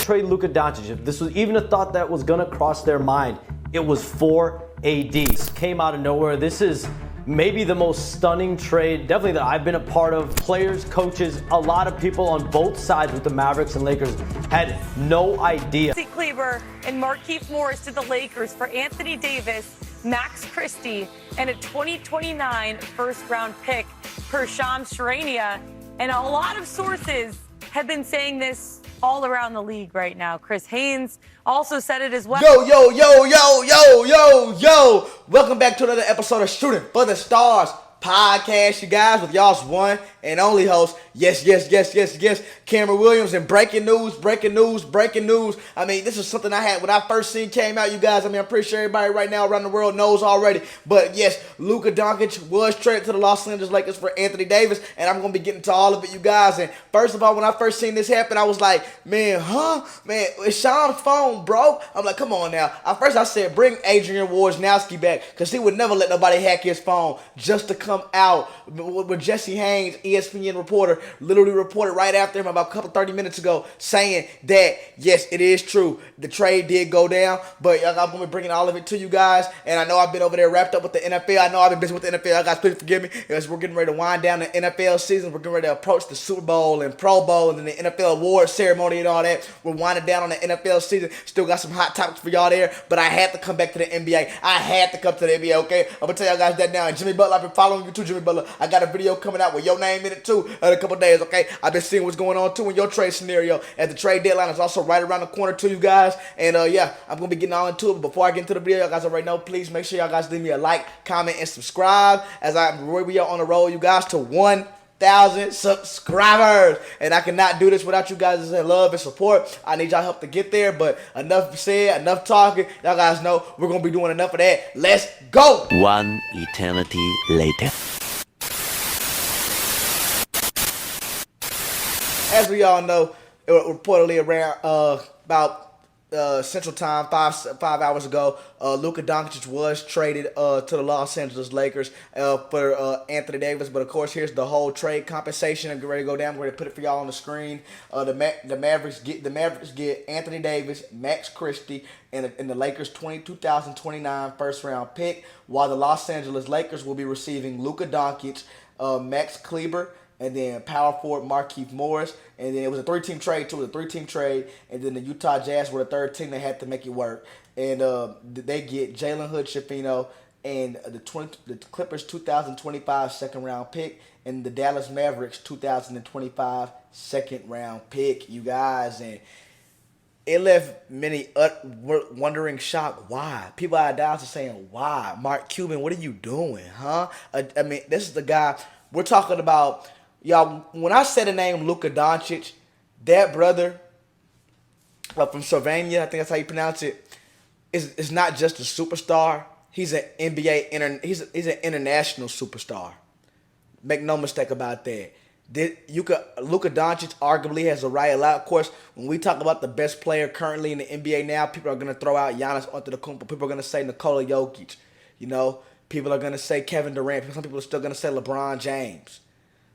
trade Luka Doncic, if this was even a thought that was gonna cross their mind, it was for AD. This came out of nowhere. This is maybe the most stunning trade, definitely that I've been a part of. Players, coaches, a lot of people on both sides with the Mavericks and Lakers had no idea. Kleber and Markieff Morris to the Lakers for Anthony Davis, Max Christie, and a 2029 first-round pick per Shams Charania. And a lot of sources have been saying this all around the league right now. Chris Haynes also said it as well. Yo. Welcome back to another episode of Shooting for the Stars podcast, you guys, with y'all's one and only host. Yes. Cameron Williams. And breaking news. I mean, this is something I had when I first seen came out, you guys. I mean, I'm pretty sure everybody right now around the world knows already. But yes, Luka Doncic was traded to the Los Angeles Lakers for Anthony Davis, and I'm going to be getting to all of it, you guys. And first of all, when I first seen this happen, I was like, man, is Sean's phone broke? I'm like, come on now. At first I said, bring Adrian Wojnarowski back, because he would never let nobody hack his phone, just to come out with Jesse Haynes, ESPN reporter, literally reported right after him about 30 minutes ago, saying that, yes, it is true. The trade did go down, but I'm going to be bringing all of it to you guys. And I know I've been over there wrapped up with the NFL. I know I've been busy with the NFL. Guys, please forgive me. As we're getting ready to wind down the NFL season. We're getting ready to approach the Super Bowl and Pro Bowl and then the NFL awards ceremony and all that. We're winding down on the NFL season. Still got some hot topics for y'all there, but I had to come back to the NBA. I had to come to the NBA, okay? I'm going to tell y'all guys that now. And Jimmy Butler, I've been following you too, Jimmy Butler. I got a video coming out with your name in it too in a couple days, okay? I've been seeing what's going on too in your trade scenario, as the trade deadline is also right around the corner too, you guys. And yeah, I'm going to be getting all into it. But before I get into the video, y'all guys already know, please make sure y'all guys leave me a like, comment, and subscribe, as we are on the road, you guys, to 1,000 subscribers. And I cannot do this without you guys' love and support. I need y'all help to get there. But enough said, enough talking. Y'all guys know we're going to be doing enough of that. Let's go. One eternity later. As we all know, reportedly around about Central Time, five hours ago, Luka Doncic was traded to the Los Angeles Lakers for Anthony Davis. But of course, here's the whole trade compensation. I'm ready to go down. I'm ready to put it for y'all on the screen. The Mavericks get Anthony Davis, Max Christie, and the Lakers' 2029 first round pick, while the Los Angeles Lakers will be receiving Luka Doncic, Max Kleber, and then power forward Markieff Morris. And then it was a three-team trade, too. It was a three-team trade. And then the Utah Jazz were the third team. They had to make it work. And they get Jalen Hood-Schifino and the Clippers' 2025 second-round pick and the Dallas Mavericks' 2025 second-round pick, you guys. And it left many wondering, shocked. Why? People out of Dallas are saying, why? Mark Cuban, what are you doing, huh? I mean, this is the guy we're talking about. Y'all, when I say the name Luka Doncic, that brother from Slovenia, I think that's how you pronounce it, is not just a superstar. He's an NBA he's an international superstar. Make no mistake about that. Luka Doncic arguably has a right a lot. Of course, when we talk about the best player currently in the NBA now, people are gonna throw out Giannis Antetokounmpo. People are gonna say Nikola Jokic. You know, people are gonna say Kevin Durant. Some people are still gonna say LeBron James.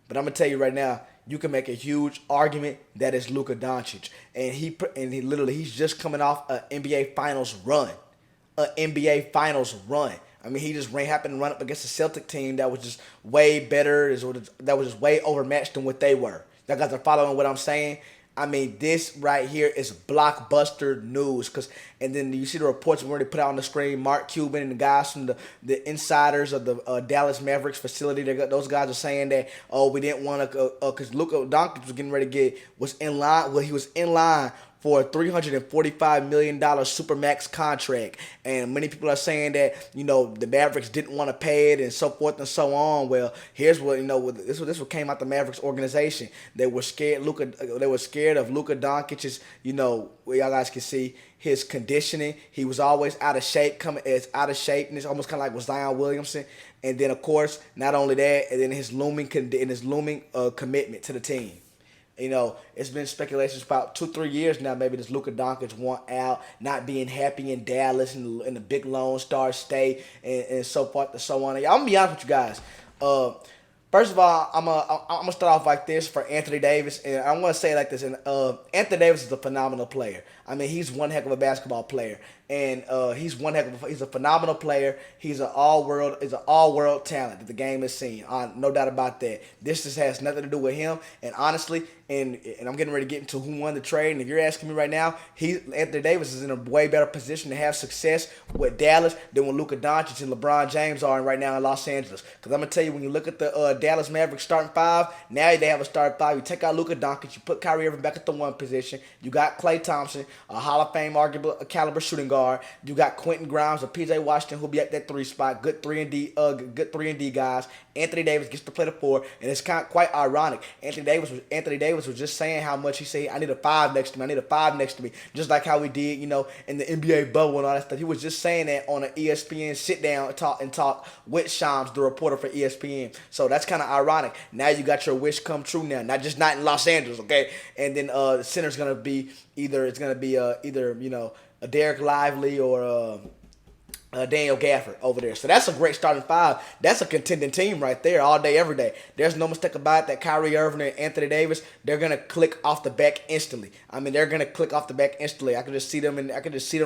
But I'm gonna tell you right now, you can make a huge argument that it's Luka Doncic, and he's just coming off an NBA Finals run, I mean, he just happened to run up against a Celtic team that was just way better, that was just way overmatched than what they were. You guys are following what I'm saying? I mean, this right here is blockbuster news. And then you see the reports we already put out on the screen. Mark Cuban and the guys from the insiders of the Dallas Mavericks facility, those guys are saying that, we didn't want to, because Luka Doncic was getting ready to was in line for a $345 million Supermax contract. And many people are saying that, the Mavericks didn't want to pay it and so forth and so on. Well, here's what, this what came out the Mavericks organization. They were scared of Luka Doncic's, y'all guys can see his conditioning. He was always out of shape, and it's almost kind of like with Zion Williamson. And then, of course, not only that, and then his looming commitment to the team. It's been speculations about 2-3 years now. Maybe this Luka Doncic want out, not being happy in Dallas in the big Lone Star State, and so forth and so on. I'm gonna be honest with you guys. First of all, I'm gonna start off like this for Anthony Davis, and I'm gonna say it like this. And Anthony Davis is a phenomenal player. I mean, he's one heck of a basketball player, and he's a phenomenal player. He's an all world talent that the game has seen. No doubt about that. This just has nothing to do with him. And honestly, and I'm getting ready to get into who won the trade. And if you're asking me right now, Anthony Davis is in a way better position to have success with Dallas than when Luka Doncic and LeBron James are right now in Los Angeles. Because I'm gonna tell you, when you look at the Dallas Mavericks starting five, now they have a starting five. You take out Luka Doncic, you put Kyrie Irving back at the one position. You got Klay Thompson, a Hall of Fame arguable caliber shooting guard. You got Quentin Grimes or PJ Washington, who'll be at that 3 spot. Good 3 and D guys. Anthony Davis gets to play the 4, and it's quite ironic. Anthony Davis was just saying how much he said, I need a 5 next to me. I need a 5 next to me, just like how we did, in the NBA bubble and all that stuff. He was just saying that on an ESPN sit down and talk with Shams, the reporter for ESPN. So that's kind of ironic. Now you got your wish come true now, not in Los Angeles, okay? And then the center's gonna be either a Derek Lively or Daniel Gafford over there. So that's a great starting five. That's a contending team right there all day, every day. There's no mistake about it that Kyrie Irving and Anthony Davis, they're going to click off the back instantly. I mean, they're going to click off the back instantly. I can just see them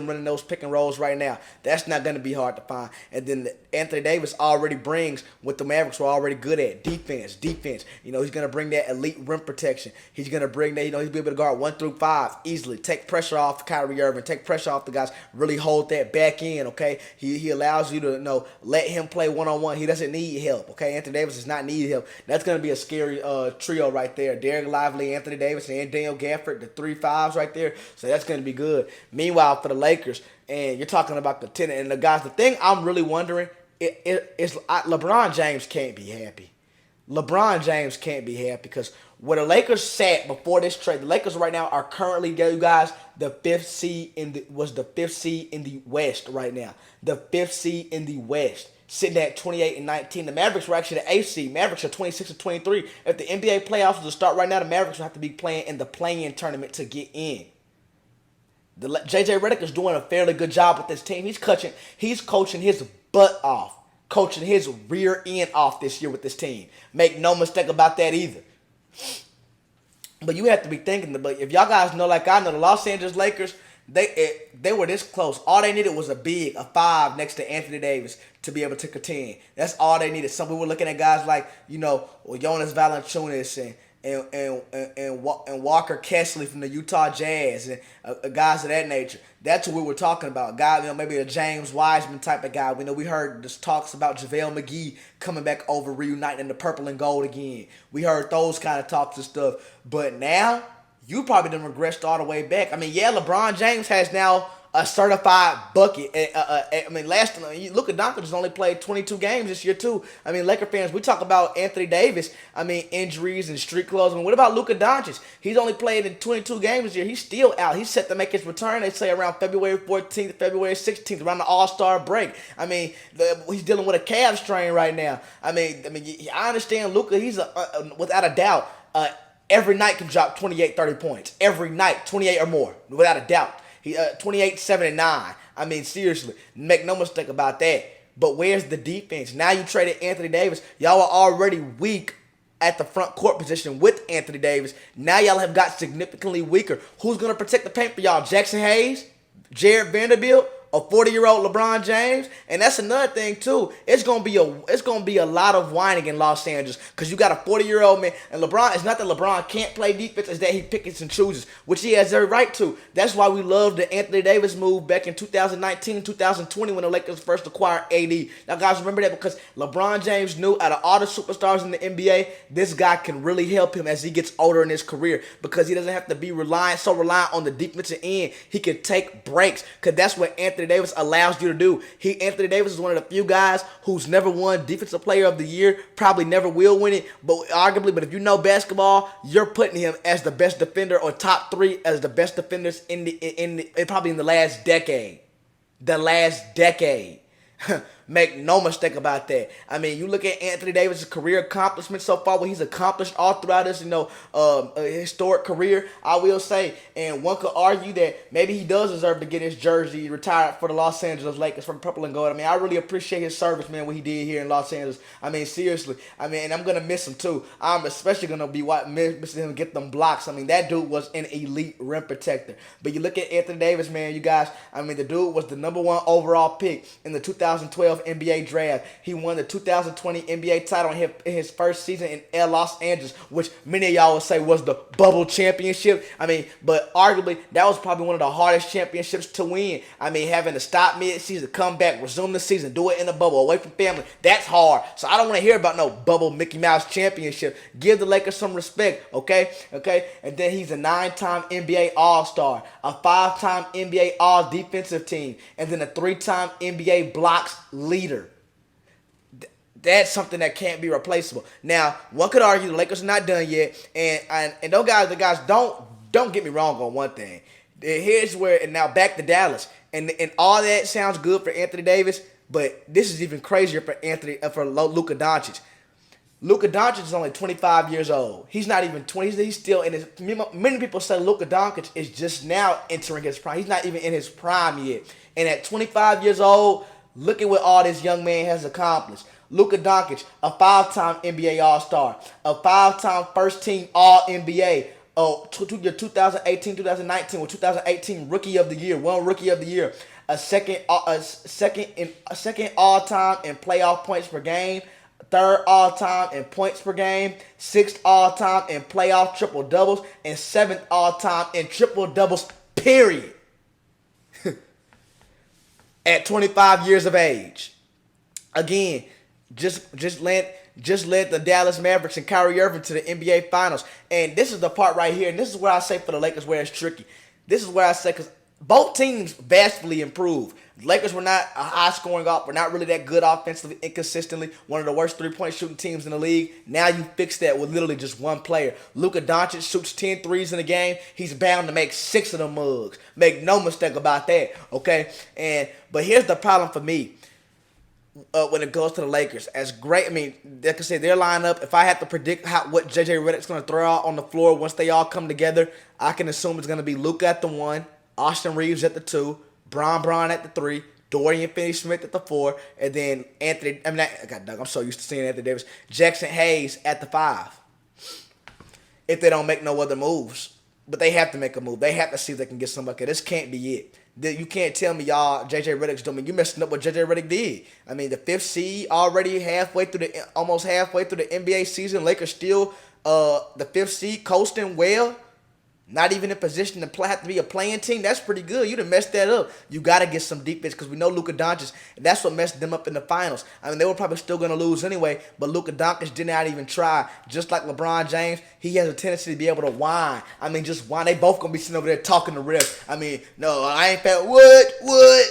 running those pick and rolls right now. That's not going to be hard to find. And then Anthony Davis already brings what the Mavericks were already good at, defense. He's going to bring that elite rim protection. He's going to bring that, he'll be able to guard 1 through 5 easily. Take pressure off Kyrie Irving. Take pressure off the guys. Really hold that back end, okay? He allows you to let him play one-on-one. He doesn't need help, okay? Anthony Davis does not need help. That's going to be a scary trio right there. Derek Lively, Anthony Davis, and Daniel Gafford, the 3-5s right there. So that's going to be good. Meanwhile, for the Lakers, and you're talking about the tenant and the guys, the thing I'm really wondering is LeBron James can't be happy. LeBron James can't be happy because where the Lakers sat before this trade, the Lakers right now are currently, you guys, the 5th seed in the West right now. The 5th seed in the West, sitting at 28-19. The Mavericks were actually the 8th seed. Mavericks are 26-23. If the NBA playoffs were to start right now, the Mavericks would have to be playing in the play-in tournament to get in. JJ Redick is doing a fairly good job with this team. He's coaching his butt off, coaching his rear end off this year with this team. Make no mistake about that either. But you have to be thinking, but if y'all guys know, like I know, the Los Angeles Lakers, they were this close. All they needed was a 5 next to Anthony Davis to be able to contend. That's all they needed. Some people were looking at guys like, Jonas Valanciunas and Walker Kessler from the Utah Jazz and guys of that nature. That's what we were talking about. Guy, maybe a James Wiseman type of guy. We heard this talks about JaVale McGee coming back over, reuniting in the purple and gold again. We heard those kind of talks and stuff. But now, you probably done regressed all the way back. I mean, yeah, LeBron James has now a certified bucket. Luka Doncic has only played 22 games this year too. I mean, Laker fans, we talk about Anthony Davis. I mean, injuries and street clothes. I mean, what about Luka Doncic? He's only played in 22 games this year. He's still out. He's set to make his return. They say around February 14th, February 16th, around the All-Star break. I mean, he's dealing with a calf strain right now. I mean, I understand Luka. He's without a doubt. Every night can drop 28, 30 points. Every night, 28 or more, without a doubt. He 28, 7, and 9. I mean, seriously, make no mistake about that. But where's the defense? Now you traded Anthony Davis. Y'all are already weak at the front court position with Anthony Davis. Now y'all have got significantly weaker. Who's going to protect the paint for y'all? Jackson Hayes? Jared Vanderbilt? A 40-year-old LeBron James? And that's another thing too. It's gonna be a lot of whining in Los Angeles because you got a 40-year-old man. And LeBron, it's not that LeBron can't play defense, it's that he picks and chooses, which he has every right to. That's why we loved the Anthony Davis move back in 2019, 2020 when the Lakers first acquired AD. Now guys, remember that because LeBron James knew out of all the superstars in the NBA, this guy can really help him as he gets older in his career because he doesn't have to be reliant on the defensive end. He can take breaks because that's what Anthony Davis allows you to do. Anthony Davis is one of the few guys who's never won Defensive Player of the Year, probably never will win it, but if you know basketball, you're putting him as the best defender or top 3 as the best defenders in probably in the last decade. The last decade. Make no mistake about that. I mean, you look at Anthony Davis' career accomplishments so far, what he's accomplished all throughout his, historic career, I will say. And one could argue that maybe he does deserve to get his jersey retired for the Los Angeles Lakers from purple and gold. I mean, I really appreciate his service, man, what he did here in Los Angeles. I mean, seriously. I mean, and I'm going to miss him too. I'm especially going to be missing him get them blocks. I mean, that dude was an elite rim protector. But you look at Anthony Davis, man, you guys, I mean, the dude was the #1 overall pick in the 2012 NBA draft. He won the 2020 NBA title in his first season in Los Angeles, which many of y'all would say was the bubble championship. I mean, but arguably, that was probably one of the hardest championships to win. I mean, having to stop mid-season, come back, resume the season, do it in the bubble, away from family, that's hard. So I don't want to hear about no bubble Mickey Mouse championship. Give the Lakers some respect, okay? And then he's a 9-time NBA All-Star, a 5-time NBA All-Defensive Team, and then a 3-time NBA blocks leader. That's something that can't be replaceable. Now, one could argue the Lakers are not done yet, and those guys, don't get me wrong on one thing. Here's where, and now back to Dallas, and all that sounds good for Anthony Davis, but this is even crazier for Luka Doncic. Luka Doncic is only 25 years old. He's not even 20. He's still in his. Many people say Luka Doncic is just now entering his prime. He's not even in his prime yet. And at 25 years old, look at what all this young man has accomplished. Luka Doncic, a 5-time NBA All-Star, a 5-time first-team All-NBA, 2018-2019 or 2018 Rookie of the Year, one Rookie of the Year, a second all-time in playoff points per game, 3rd all-time in points per game, 6th all-time in playoff triple-doubles, and 7th all-time in triple-doubles, period. At 25 years of age. Again, just led the Dallas Mavericks and Kyrie Irving to the NBA Finals. And this is the part right here, and this is where I say for the Lakers where it's tricky. This is where I say, because both teams vastly improved. The Lakers were not a high-scoring we're not really that good offensively, inconsistently. One of the worst three-point shooting teams in the league. Now you fix that with literally just one player. Luka Doncic shoots 10 threes in a game. He's bound to make 6 of them mugs. Make no mistake about that, okay? But here's the problem for me. When it goes to the Lakers, as great, I mean, like I said, their lineup, if I had to predict what J.J. Redick's going to throw out on the floor once they all come together, I can assume it's going to be Luka at the 1, Austin Reeves at the 2, Braun at the 3, Dorian Finney-Smith at the 4, and then I'm so used to seeing Anthony Davis, Jackson Hayes at the 5. If they don't make no other moves. But they have to make a move. They have to see if they can get somebody. This can't be it. You can't tell me y'all J.J. Redick's doing. You're messing up what J.J. Redick did. I mean, the 5th seed already almost halfway through the NBA season. Lakers still the 5th seed coasting well. Not even in position to have to be a playing team. That's pretty good. You done messed that up. You got to get some defense because we know Luka Doncic. That's what messed them up in the finals. I mean, they were probably still going to lose anyway, but Luka Doncic did not even try. Just like LeBron James, he has a tendency to be able to whine. I mean, just whine. They both going to be sitting over there talking to refs. I mean, no, I ain't fat. What?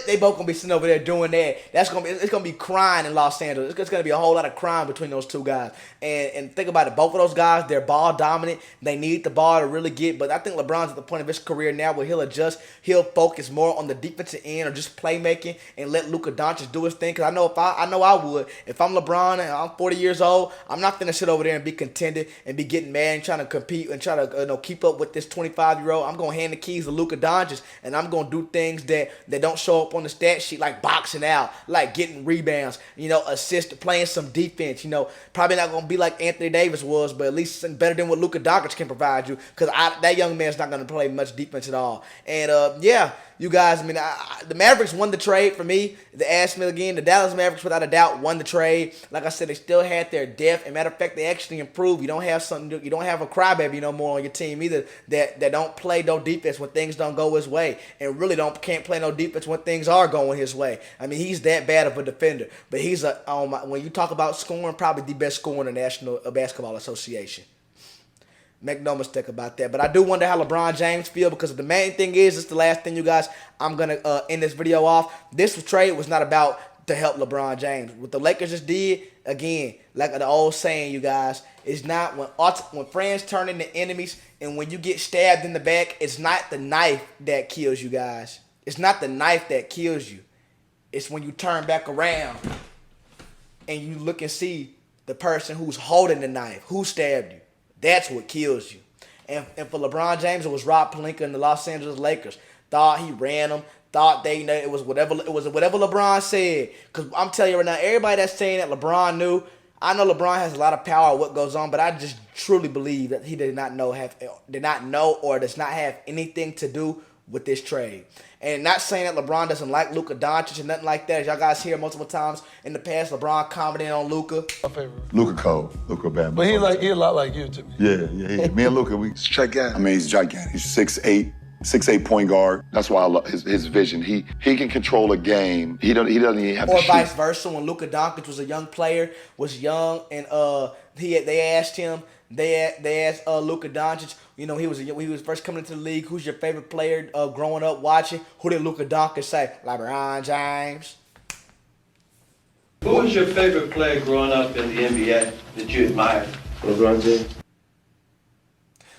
They both going to be sitting over there doing that. It's going to be crying in Los Angeles. It's going to be a whole lot of crying between those two guys. And think about it. Both of those guys, they're ball dominant. They need the ball to really get, but I think LeBron's at the point of his career now where he'll adjust. He'll focus more on the defensive end or just playmaking and let Luka Doncic do his thing. Because I know I would. If I'm LeBron and I'm 40 years old, I'm not going to sit over there and be contented and be getting mad and trying to compete and try to keep up with this 25-year-old. I'm going to hand the keys to Luka Doncic and I'm going to do things that don't show up on the stat sheet, like boxing out, like getting rebounds, assist, playing some defense. Probably not going to be like Anthony Davis was, but at least better than what Luka Doncic can provide you, because that young man's not going to play much defense at all. And you guys, the Mavericks won the trade for me. To ask me again, the Dallas Mavericks without a doubt won the trade. Like I said, they still had their depth. And matter of fact, they actually improved. You don't have a crybaby no more on your team either that don't play no defense when things don't go his way, and really can't play no defense when things are going his way. I mean, he's that bad of a defender. But he's when you talk about scoring, probably the best scorer in the National Basketball Association. Make no mistake about that. But I do wonder how LeBron James feel, because the main thing is, it's the last thing, you guys, I'm going to end this video off. This trade was not about to help LeBron James. What the Lakers just did, again, like the old saying, you guys, is not when friends turn into enemies and when you get stabbed in the back, it's not the knife that kills you guys. It's not the knife that kills you. It's when you turn back around and you look and see the person who's holding the knife, who stabbed you. That's what kills you. And for LeBron James, it was Rob Pelinka and the Los Angeles Lakers. Thought he ran them. Thought they, it was whatever LeBron said. Because I'm telling you right now, everybody that's saying that LeBron knew, I know LeBron has a lot of power of what goes on, but I just truly believe that he did not know or does not have anything to do with this trade. And not saying that LeBron doesn't like Luka Doncic and nothing like that. As y'all guys hear multiple times in the past, LeBron commenting on Luka. My favorite. Luka cold. Luka bad. But he a lot like you to me. Yeah. Me and Luka, He's gigantic. I mean, he's gigantic. He's 6'8" point guard. That's why I love his vision. He can control a game. He doesn't even have to Or shoot. vice versa. When Luka Doncic was a young player, and they asked Luka Doncic, he was first coming into the league. Who's your favorite player growing up watching? Who did Luka Doncic say? LeBron James. Who was your favorite player growing up in the NBA that you admired? LeBron James.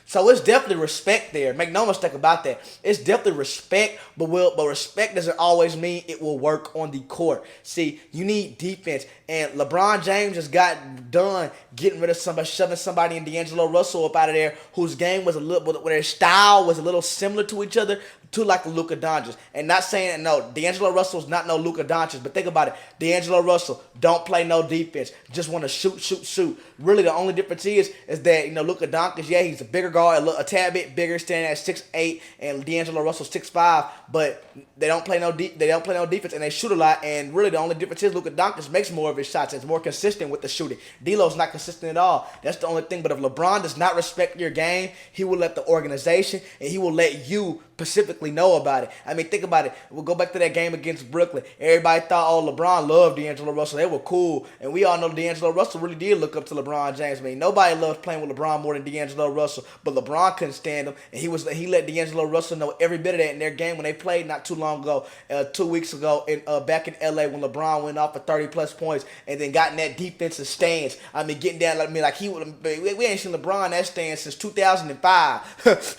So it's definitely respect there. Make no mistake about that. It's definitely respect, but respect doesn't always mean it will work on the court. See, you need defense. And LeBron James just got done getting rid of somebody, shoving somebody in D'Angelo Russell up out of there, whose game was where their style was a little similar to each other, to like Luka Doncic. And not saying that, no, D'Angelo Russell's not no Luka Doncic, but think about it. D'Angelo Russell don't play no defense, just want to shoot. Really, the only difference is that, Luka Doncic, he's a bigger guard, a tad bit bigger, standing at 6'8", and D'Angelo Russell's 6'5", but they don't play no defense, and they shoot a lot. And really, the only difference is Luka Doncic makes more of his shots. It's more consistent with the shooting. D'Lo's not consistent at all. That's the only thing. But if LeBron does not respect your game, he will let the organization and he will let you specifically know about it. I mean, think about it. We'll go back to that game against Brooklyn. Everybody thought, LeBron loved D'Angelo Russell. They were cool. And we all know D'Angelo Russell really did look up to LeBron James. I mean, nobody loves playing with LeBron more than D'Angelo Russell. But LeBron couldn't stand him. And he let D'Angelo Russell know every bit of that in their game when they played not too long ago, 2 weeks ago, back in LA when LeBron went off for 30-plus points and then got in that defensive stance. I mean, getting down we ain't seen LeBron in that stance since 2005.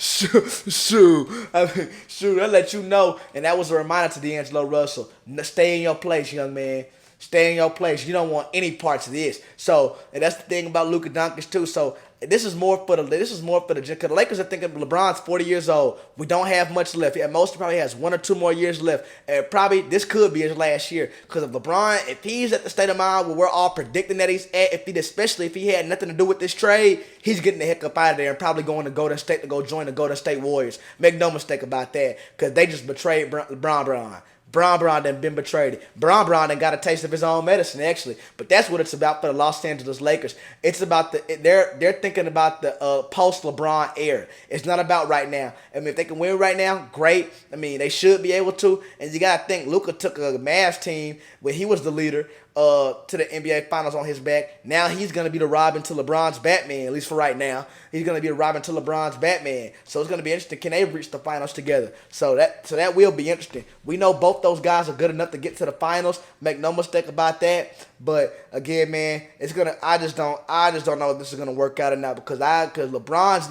Shoot, I let you know. And that was a reminder to D'Angelo Russell. Stay in your place, young man. Stay in your place. You don't want any parts of this. So, and that's the thing about Luka Doncic too. So, this is more for the because the Lakers are thinking LeBron's 40 years old. We don't have much left. At most, he probably has 1 or 2 more years left. And probably this could be his last year. Because if LeBron, if he's at the state of mind where we're all predicting that he's at, especially if he had nothing to do with this trade, he's getting the heck up out of there and probably going to Golden State to go join the Golden State Warriors. Make no mistake about that. Because they just betrayed Bron. Bron done been betrayed. Bron done got a taste of his own medicine, actually. But that's what it's about for the Los Angeles Lakers. It's about they're thinking about the post-LeBron era. It's not about right now. I mean, if they can win right now, great. I mean, they should be able to. And you got to think, Luka took a Mavs team where he was the leader to the NBA Finals on his back. Now he's going to be the Robin to LeBron's Batman, at least for right now. He's going to be the Robin to LeBron's Batman. So it's going to be interesting. Can they reach the finals together? So that will be interesting. We know both those guys are good enough to get to the finals. Make no mistake about that. But again, man, I just don't know if this is gonna work out or not because LeBron's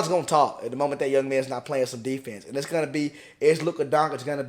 gonna talk at the moment that young man's not playing some defense, and is Luka Doncic gonna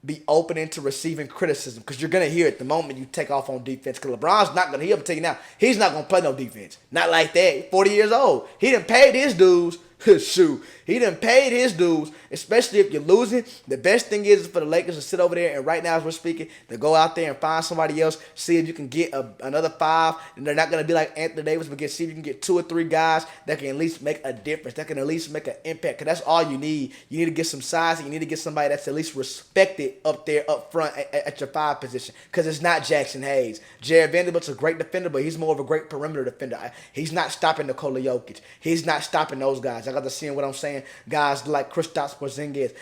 be open into receiving criticism because you're gonna hear it the moment you take off on defense. Because LeBron's not gonna. He'll tell you now, he's not gonna play no defense. Not like that. 40 years old. He done paid his dues. Shoot, he done paid his dues, especially if you're losing. The best thing is for the Lakers to sit over there and right now as we're speaking, to go out there and find somebody else, see if you can get another 5, and they're not going to be like Anthony Davis, but see if you can get 2 or 3 guys that can at least make a difference, that can at least make an impact, because that's all you need. You need to get some size, and you need to get somebody that's at least respected up there, up front at your 5 position, because it's not Jackson Hayes. Jared Vanderbilt's a great defender, but he's more of a great perimeter defender. He's not stopping Nikola Jokic. He's not stopping those guys. I got to see what I'm saying. Guys like Kristaps Porzingis,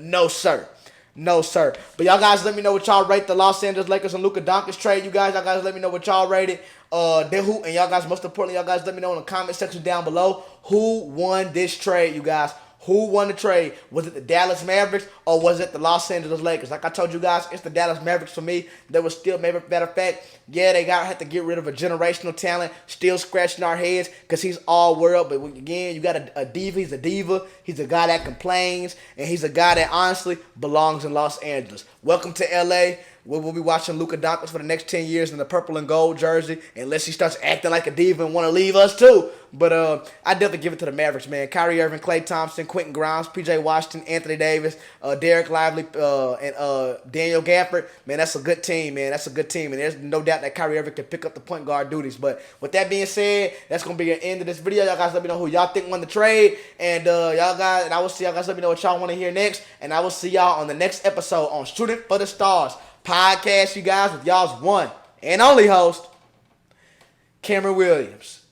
no sir. No, sir. But y'all guys let me know what y'all rate the Los Angeles Lakers and Luka Doncic trade. Y'all guys let me know what y'all rated. And y'all guys, most importantly, y'all guys let me know in the comment section down below who won this trade, you guys. Who won the trade? Was it the Dallas Mavericks or was it the Los Angeles Lakers? Like I told you guys, it's the Dallas Mavericks for me. They were still, matter of fact, yeah, they had to get rid of a generational talent, still scratching our heads because he's all world. But again, you got a diva. He's a diva. He's a guy that complains, and he's a guy that honestly belongs in Los Angeles. Welcome to LA. We'll be watching Luka Doncic for the next 10 years in the purple and gold jersey, unless he starts acting like a diva and want to leave us too. But I definitely give it to the Mavericks, man. Kyrie Irving, Klay Thompson, Quentin Grimes, P.J. Washington, Anthony Davis, Derek Lively, and Daniel Gafford. Man, that's a good team, man. That's a good team. And there's no doubt that Kyrie Irving can pick up the point guard duties. But with that being said, that's going to be the end of this video. Y'all guys let me know who y'all think won the trade. And I will see y'all guys let me know what y'all want to hear next. And I will see y'all on the next episode on Shooting for the Stars podcast, you guys, with y'all's one and only host, Cameron Williams.